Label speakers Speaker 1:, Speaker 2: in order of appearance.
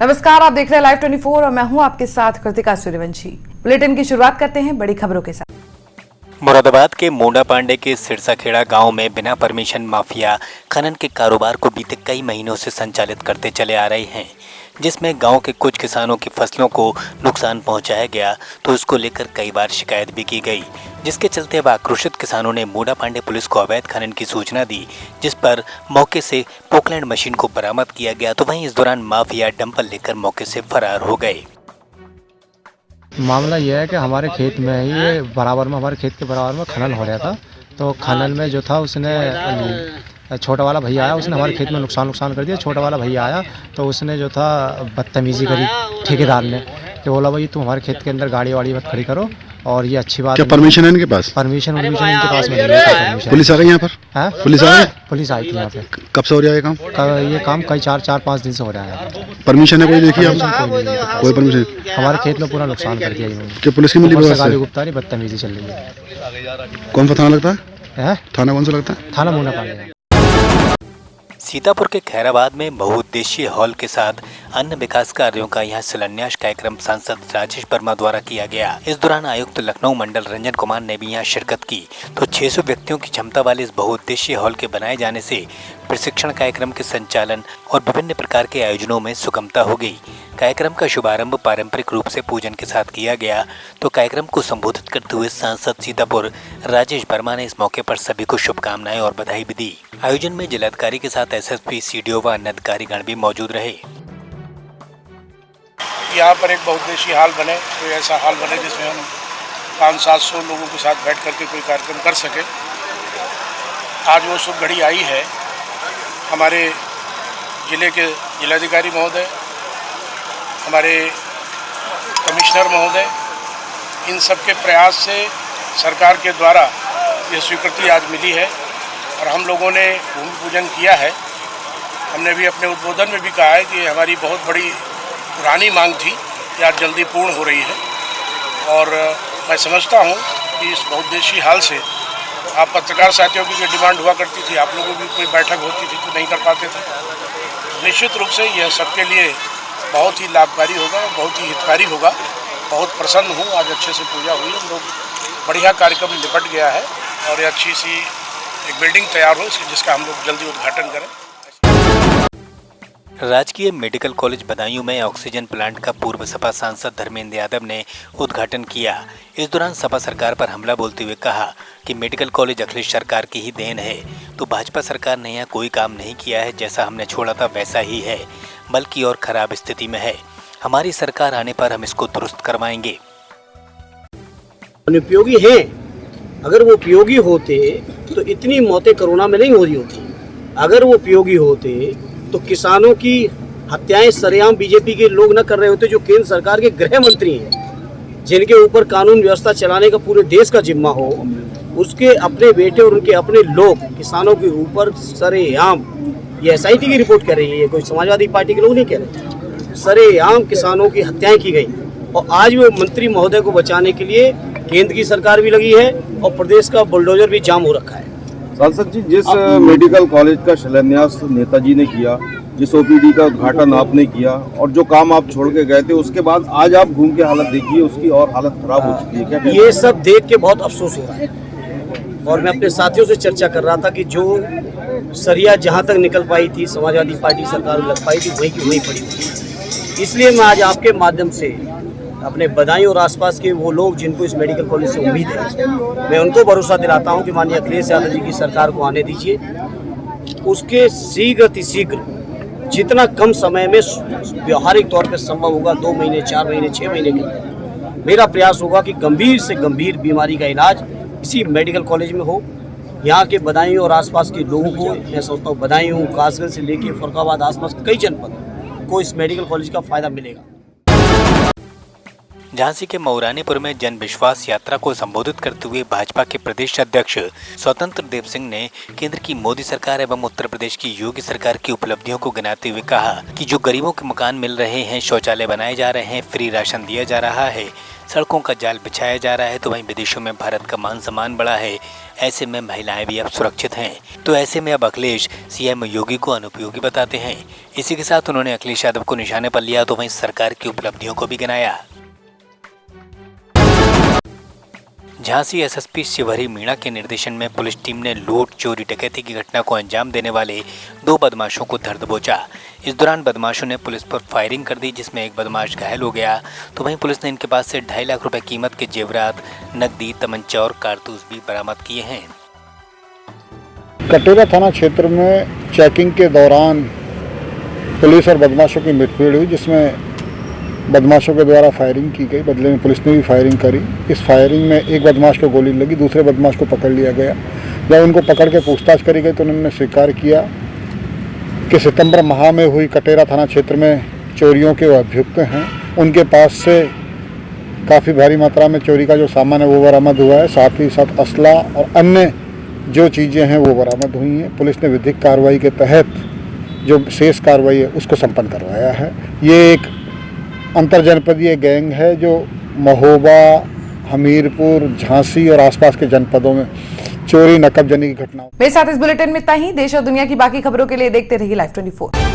Speaker 1: नमस्कार, आप देख रहे हैं लाइव 24 और मैं हूं आपके साथ कृतिका सूर्यवंशी। बुलेटिन की शुरुआत करते हैं बड़ी खबरों के साथ।
Speaker 2: मुरादाबाद के मोंडा पांडे के सिरसाखेड़ा गांव में बिना परमिशन माफिया खनन के कारोबार को बीते कई महीनों से संचालित करते चले आ रहे हैं, जिसमें गांव के कुछ किसानों की फसलों को नुकसान पहुंचाया गया तो इसको लेकर कई बार शिकायत भी की गई, जिसके चलते अब आक्रोशित किसानों ने मोंडा पांडे पुलिस को अवैध खनन की सूचना दी, जिस पर मौके से पोकलैंड मशीन को बरामद किया गया। तो वहीं इस दौरान माफिया डंपर लेकर मौके से फरार हो गए।
Speaker 3: मामला यह है कि हमारे खेत में ही ये बराबर में हमारे खेत के बराबर में खनन हो रहा था। तो खनन में जो था उसने छोटा वाला भैया आया, उसने हमारे खेत में नुकसान कर दिया। छोटा वाला भैया आया तो उसने जो था बदतमीजी करी ठेकेदार ने कि बोला भाई तुम हमारे खेत के अंदर गाड़ी वाड़ी मत खड़ी करो और ये अच्छी बात।
Speaker 4: क्या परमिशन है इनके पास?
Speaker 3: परमिशन इनके पास में नहीं है।
Speaker 4: पुलिस आ गई यहाँ पर?
Speaker 3: हाँ, पुलिस आई थी यहाँ पे।
Speaker 4: कब से हो रहा है ये काम?
Speaker 3: ये काम कई 4-5 दिन से हो रहा है।
Speaker 4: परमिशन है कोई? देखिए कोई परमिशन?
Speaker 3: हमारे खेत में पूरा नुकसान कर दिया इन्होंने।
Speaker 4: क्या पुलिस की मिली
Speaker 3: गाली गुप्तारी बदतमीजी चल रही है।
Speaker 4: कौन सा थाना लगता है? थाना कौन सा लगता है?
Speaker 3: थाना मोंडा पांडे।
Speaker 2: सीतापुर के खैराबाद में बहुउद्देशीय हॉल के साथ अन्य विकास कार्यों का यहां शिलान्यास कार्यक्रम सांसद राजेश वर्मा द्वारा किया गया। इस दौरान आयुक्त लखनऊ मंडल रंजन कुमार ने भी यहां शिरकत की। तो 600 व्यक्तियों की क्षमता वाले इस बहुउद्देशीय हॉल के बनाए जाने से प्रशिक्षण कार्यक्रम के संचालन और विभिन्न प्रकार के आयोजनों में सुगमता हो गई। कार्यक्रम का शुभारंभ पारंपरिक रूप से पूजन के साथ किया गया। तो कार्यक्रम को संबोधित करते हुए सांसद सीतापुर राजेश वर्मा ने इस मौके पर सभी को शुभकामनाएं और बधाई भी दी। आयोजन में जिलाधिकारी के साथ एसएसपी, सीडीओ व अन्य अधिकारीगण भी मौजूद रहे।
Speaker 5: यहाँ पर एक बहुउद्देशीय हॉल बने, कोई ऐसा हॉल बने जिसमें हम 500-700 लोगों के साथ बैठ करके कोई कार्यक्रम कर सके। आज वो शुभ घड़ी आई है। हमारे जिले के जिलाधिकारी महोदय, हमारे कमिश्नर महोदय, इन सब के प्रयास से सरकार के द्वारा ये स्वीकृति आज मिली है और हम लोगों ने भूमि पूजन किया है। हमने भी अपने उद्बोधन में भी कहा है कि हमारी बहुत बड़ी पुरानी मांग थी कि आज जल्दी पूर्ण हो रही है और मैं समझता हूँ कि इस बहुउद्देशीय हॉल से आप पत्रकार साथियों की जो डिमांड हुआ करती थी, आप लोगों की कोई बैठक होती थी तो नहीं कर पाते थे, निश्चित रूप से यह सबके लिए बहुत ही लाभकारी होगा, बहुत ही हितकारी होगा। बहुत प्रसन्न हूँ, आज अच्छे से पूजा हुई, हम लोग बढ़िया कार्यक्रम निपट गया है और ये अच्छी सी एक बिल्डिंग तैयार हो जिसका हम लोग जल्दी उद्घाटन करें।
Speaker 2: राजकीय मेडिकल कॉलेज बदायूं में ऑक्सीजन प्लांट का पूर्व सपा सांसद धर्मेंद्र यादव ने उद्घाटन किया। इस दौरान सपा सरकार पर हमला बोलते हुए कहा कि मेडिकल कॉलेज अखिलेश सरकार की ही देन है, तो भाजपा सरकार ने यहाँ कोई काम नहीं किया है, जैसा हमने छोड़ा था वैसा ही है, बल्कि और खराब स्थिति में है। हमारी सरकार आने पर हम इसको दुरुस्त करवाएंगे।
Speaker 6: अनुपयोगी है, अगर वो उपयोगी होते तो इतनी मौतें कोरोना में नहीं हो रही होती। अगर वो उपयोगी होते तो किसानों की हत्याएं सरेआम बीजेपी के लोग न कर रहे होते, जो केंद्र सरकार के गृह मंत्री हैं, जिनके ऊपर कानून व्यवस्था चलाने का पूरे देश का जिम्मा हो, उसके अपने बेटे और उनके अपने लोग किसानों के ऊपर सरेआम, ये एसआईटी की रिपोर्ट कर रही है, कोई समाजवादी पार्टी के लोग नहीं कह रहे, सरेआम किसानों की हत्याएं की गई। और आज वो मंत्री महोदय को बचाने के लिए केंद्र की सरकार भी लगी है और प्रदेश का बुलडोजर भी जाम हो रखा है।
Speaker 7: सांसद जी, जिस मेडिकल कॉलेज का शिलान्यास नेताजी ने किया, जिस ओपीडी का उद्घाटन आपने किया और जो काम आप छोड़ के गए थे, उसके बाद आज आप घूम के हालत देखिए, उसकी और हालत खराब हो चुकी है। क्या
Speaker 6: ये सब देख के बहुत अफसोस हो रहा है और मैं अपने साथियों से चर्चा कर रहा था कि जो सरिया जहाँ तक निकल पाई थी, समाजवादी पार्टी सरकार लग पाई थी, वहीं की वहीं पड़ी हुई। इसलिए मैं आज आपके माध्यम से अपने बदायूं और आसपास के वो लोग जिनको इस मेडिकल कॉलेज से उम्मीद है, मैं उनको भरोसा दिलाता हूं कि माननीय अखिलेश यादव जी की सरकार को आने दीजिए। उसके शीघ्र अतिशीघ्र जितना कम समय में व्यवहारिक तौर पर संभव होगा, 2 महीने, 4 महीने, 6 महीने के अंदर मेरा प्रयास होगा कि गंभीर से गंभीर बीमारी का इलाज इसी मेडिकल कॉलेज में हो। यहाँ के बदायूं और आसपास के लोगों को, मैं सोचता हूँ बदायूं, कासगंज से लेकर फरुखाबाद आसपास कई जनपद को इस मेडिकल कॉलेज का फायदा मिलेगा।
Speaker 2: झांसी के मऊरानीपुर में जन विश्वास यात्रा को संबोधित करते हुए भाजपा के प्रदेश अध्यक्ष स्वतंत्र देव सिंह ने केंद्र की मोदी सरकार एवं उत्तर प्रदेश की योगी सरकार की उपलब्धियों को गिनाते हुए कहा कि जो गरीबों के मकान मिल रहे हैं, शौचालय बनाए जा रहे हैं, फ्री राशन दिया जा रहा है, सड़कों का जाल बिछाया जा रहा है तो वहीं विदेशों में भारत का मान सम्मान बढ़ा है। ऐसे में महिलाएं भी अब सुरक्षित हैं। तो ऐसे में अब अखिलेश सीएम योगी को अनुपयोगी बताते हैं। इसी के साथ उन्होंने अखिलेश यादव को निशाने पर लिया तो वहीं सरकार की उपलब्धियों को भी गिनाया। झांसी एसएसपी शिवहरी मीणा के निर्देशन में पुलिस टीम ने लूट, चोरी, डकैती की घटना को अंजाम देने वाले 2 बदमाशों को धर दबोचा। इस दौरान बदमाशों ने पुलिस पर फायरिंग कर दी, जिसमें एक बदमाश घायल हो गया। तो वहीं पुलिस ने इनके पास से 2.5 लाख रुपए कीमत के जेवरात, नकदी, तमंचा और कारतूस भी बरामद किए हैं।
Speaker 8: कटेरा थाना क्षेत्र में चेकिंग के दौरान पुलिस और बदमाशों की मुठभेड़ हुई, जिसमें बदमाशों के द्वारा फायरिंग की गई। बदले में पुलिस ने भी फायरिंग करी। इस फायरिंग में एक बदमाश को गोली लगी, दूसरे बदमाश को पकड़ लिया गया। जब उनको पकड़ के पूछताछ करी गई तो उन्होंने स्वीकार किया कि सितंबर माह में हुई कटेरा थाना क्षेत्र में चोरियों के वो अभियुक्त हैं। उनके पास से काफ़ी भारी मात्रा में चोरी का जो सामान है वो बरामद हुआ है। साथ ही साथ असला और अन्य जो चीज़ें हैं वो बरामद हुई हैं। पुलिस ने विधिक कार्रवाई के तहत जो शेष कार्रवाई है उसको संपन्न करवाया है। ये एक अंतरजनपदीय गैंग है जो महोबा, हमीरपुर, झांसी और आसपास के जनपदों में चोरी, नकबजनी की घटनाओं।
Speaker 1: मेरे साथ इस बुलेटिन में इतना ही। देश और दुनिया की बाकी खबरों के लिए देखते रहिए Live 24।